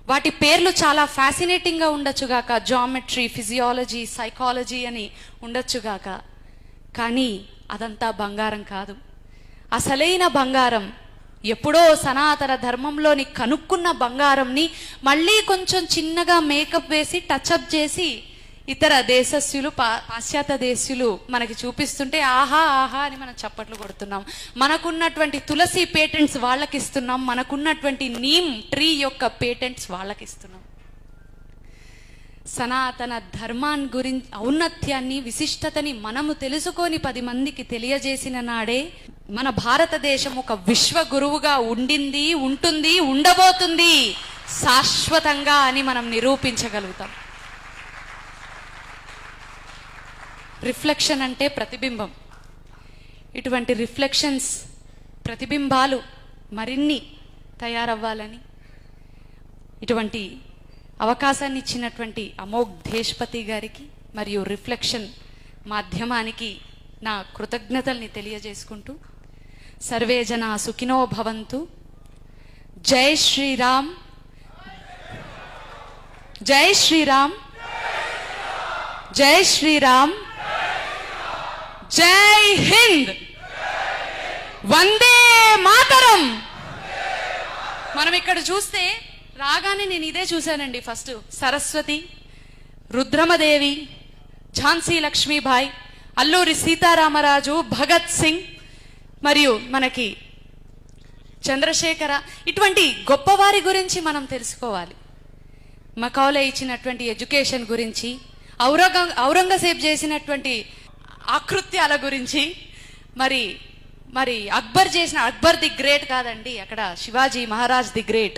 వాటి పేర్లు చాలా ఫ్యాసినేటింగ్గా ఉండొచ్చుగాక, జామెట్రీ, ఫిజియాలజీ, సైకాలజీ అని ఉండొచ్చుగాక. కానీ అదంతా బంగారం కాదు. అసలైన బంగారం ఎప్పుడో సనాతన ధర్మంలోని కనుక్కున్న బంగారంని మళ్ళీ కొంచెం చిన్నగా మేకప్ వేసి టచ్అప్ చేసి ఇతర దేశస్యులు, పాశ్చాత్య దేశీయులు మనకి చూపిస్తుంటే ఆహా ఆహా అని మనం చప్పట్లు కొడుతున్నాం. మనకున్నటువంటి తులసి పేటెంట్స్ వాళ్ళకి ఇస్తున్నాం, మనకున్నటువంటి నీమ్ ట్రీ యొక్క పేటెంట్స్ వాళ్ళకి ఇస్తున్నాం. సనాతన ధర్మాన్ని గురించి, ఔన్నత్యాన్ని, విశిష్టతని మనము తెలుసుకొని 10 మందికి తెలియజేసిన నాడే మన భారతదేశం ఒక విశ్వ గురువుగా ఉండింది, ఉంటుంది, ఉండబోతుంది శాశ్వతంగా అని మనం నిరూపించగలుగుతాం. రిఫ్లెక్షన్ అంటే ప్రతిబింబం. ఇటువంటి రిఫ్లెక్షన్స్, ప్రతిబింబాలు మరిన్ని తయారవ్వాలని ఇటువంటి అవకాశాన్ని ఇచ్చినటువంటి అమోఘ్ దేశ్పతి గారికి మరియు రిఫ్లెక్షన్ మాధ్యమానికి నా కృతజ్ఞతల్ని తెలియజేసుకుంటూ, సర్వే జనా సుఖినో భవంతు. జై శ్రీరామ్, జై శ్రీరామ్, జై శ్రీరామ్, జై హింద్, వందే మాతరం. మనం ఇక్కడ చూస్తే రాగానే నేను ఇదే చూశానండి. ఫస్ట్ సరస్వతి, రుద్రమదేవి, ఝాన్సీ లక్ష్మీబాయి, అల్లూరి సీతారామరాజు, భగత్ సింగ్ మరియు మనకి చంద్రశేఖర, ఇటువంటి గొప్పవారి గురించి మనం తెలుసుకోవాలి. మకౌలే ఇచ్చినటువంటి ఎడ్యుకేషన్ గురించి, ఔరంగజేబ్ చేసినటువంటి ఆకృత్యాల గురించి, మరి అక్బర్ చేసిన, అక్బర్ ది గ్రేట్ కాదండి, అక్కడ శివాజీ మహారాజ్ ది గ్రేట్.